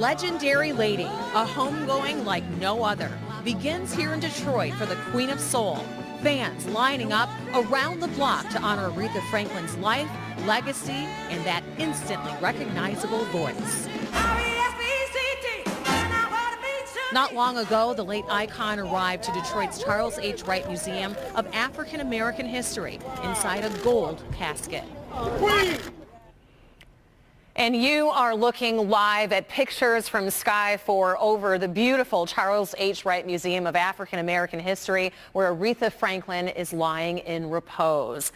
legendary lady, a homegoing like no other, begins here in Detroit for the Queen of Soul. Fans lining up around the block to honor Aretha Franklin's life, legacy, and that instantly recognizable voice. Not long ago, the late icon arrived to Detroit's Charles H. Wright Museum of African American History inside a gold casket. And you are looking live at pictures from Sky 4 over the beautiful Charles H. Wright Museum of African American History, where Aretha Franklin is lying in repose.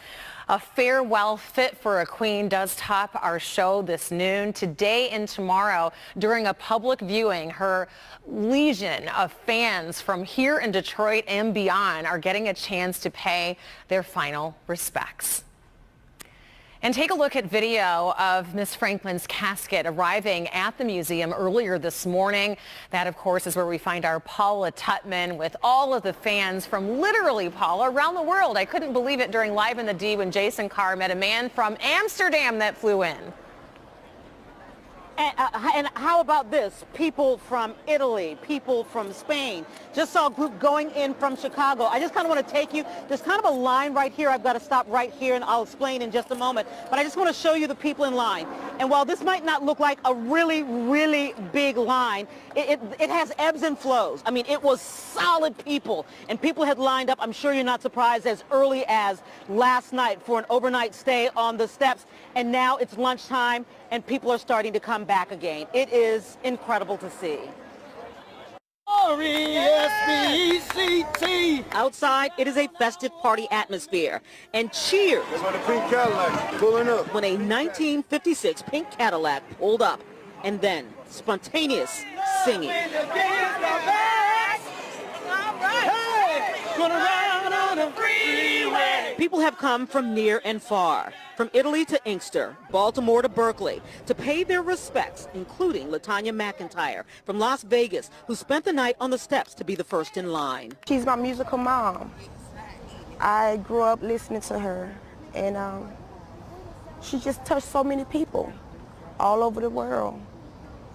A farewell fit for a queen does top our show this noon. Today and tomorrow, during a public viewing, her legion of fans from here in Detroit and beyond are getting a chance to pay their final respects. And take a look at video of Miss Franklin's casket arriving at the museum earlier this morning. That, of course, is where we find our Paula Tutman with all of the fans from literally, Paula, around the world. I couldn't believe it during Live in the D when Jason Carr met a man from Amsterdam that flew in. And how about this? People from Italy, people from Spain. Just saw a group going in from Chicago. I just kind of want to take you, there's kind of a line right here. I've got to stop right here, and I'll explain in just a moment. But I just want to show you the people in line. And while this might not look like a really, really big line, it has ebbs and flows. I mean, it was solid people, and people had lined up, I'm sure you're not surprised, as early as last night for an overnight stay on the steps. And now it's lunchtime, and people are starting to come back again. It is incredible to see. R-E-S-P-E-C-T. Outside, it is a festive party atmosphere, and cheers when a pink Cadillac pulling up. When a 1956 pink Cadillac pulled up, and then spontaneous singing. People have come from near and far, from Italy to Inkster, Baltimore to Berkeley, to pay their respects, including LaTanya McIntyre from Las Vegas, who spent the night on the steps to be the first in line. She's my musical mom. I grew up listening to her, and she just touched so many people all over the world,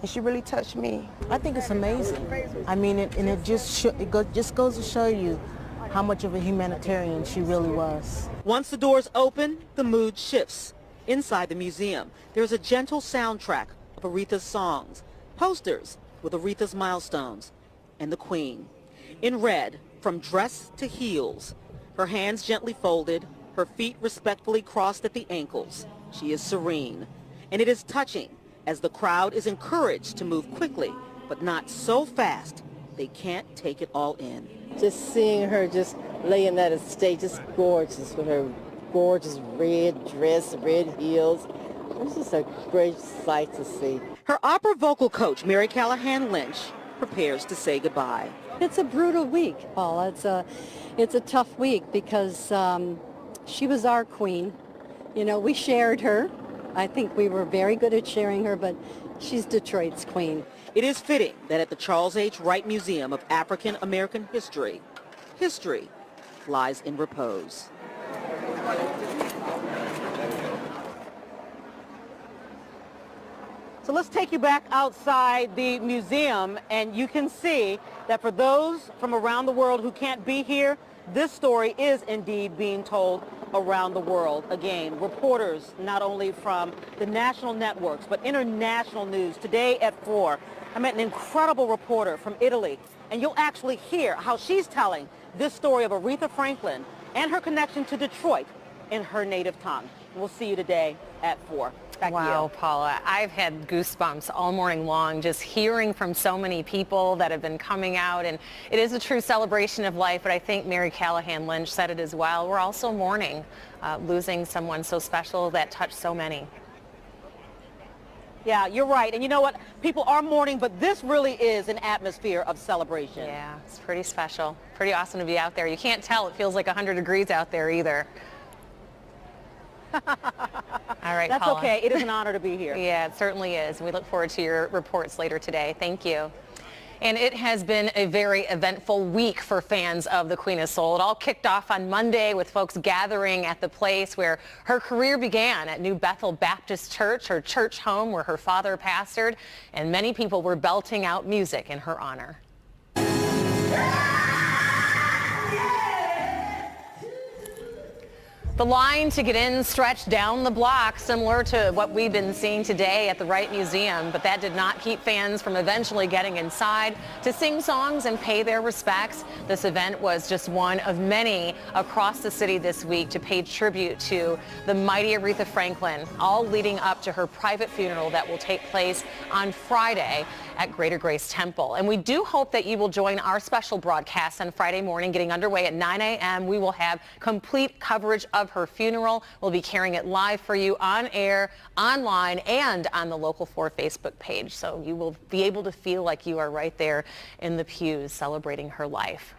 and she really touched me. I think it's amazing. I mean, it just goes to show you how much of a humanitarian she really was. Once the doors open, the mood shifts. Inside the museum, there's a gentle soundtrack of Aretha's songs, posters with Aretha's milestones, and the Queen. In red, from dress to heels, her hands gently folded, her feet respectfully crossed at the ankles. She is serene, and it is touching as the crowd is encouraged to move quickly, but not so fast they can't take it all in. Just seeing her just laying that estate, just gorgeous with her gorgeous red dress, red heels. It's just a great sight to see. Her opera vocal coach, Mary Callahan Lynch, prepares to say goodbye. It's a brutal week, Paula. It's a tough week because she was our queen. You know, we shared her. I think we were very good at sharing her, but she's Detroit's queen. It is fitting that at the Charles H. Wright Museum of African American History, history lies in repose. So let's take you back outside the museum, and you can see that for those from around the world who can't be here, this story is indeed being told around the world. Again, reporters not only from the national networks, but international news. Today at 4, I met an incredible reporter from Italy, and you'll actually hear how she's telling this story of Aretha Franklin and her connection to Detroit in her native tongue. We'll see you today at 4. Wow, Paula, I've had goosebumps all morning long just hearing from so many people that have been coming out, and it is a true celebration of life, but I think Mary Callahan Lynch said it as well. We're also mourning losing someone so special that touched so many. Yeah, you're right. And you know what? People are mourning, but this really is an atmosphere of celebration. Yeah, it's pretty special. Pretty awesome to be out there. You can't tell. It feels like 100 degrees out there either. All right, That's Paula. okay. It is an honor to be here. Yeah, it certainly is. We look forward to your reports later today. Thank you. And it has been a very eventful week for fans of the Queen of Soul. It all kicked off on Monday with folks gathering at the place where her career began at New Bethel Baptist Church, her church home where her father pastored, and many people were belting out music in her honor. The line to get in stretched down the block, similar to what we've been seeing today at the Wright Museum, but that did not keep fans from eventually getting inside to sing songs and pay their respects. This event was just one of many across the city this week to pay tribute to the mighty Aretha Franklin, all leading up to her private funeral that will take place on Friday at Greater Grace Temple. And we do hope that you will join our special broadcast on Friday morning, getting underway at 9 a.m. We will have complete coverage of her funeral. We'll be carrying it live for you on air, online, and on the Local 4 Facebook page. So you will be able to feel like you are right there in the pews celebrating her life.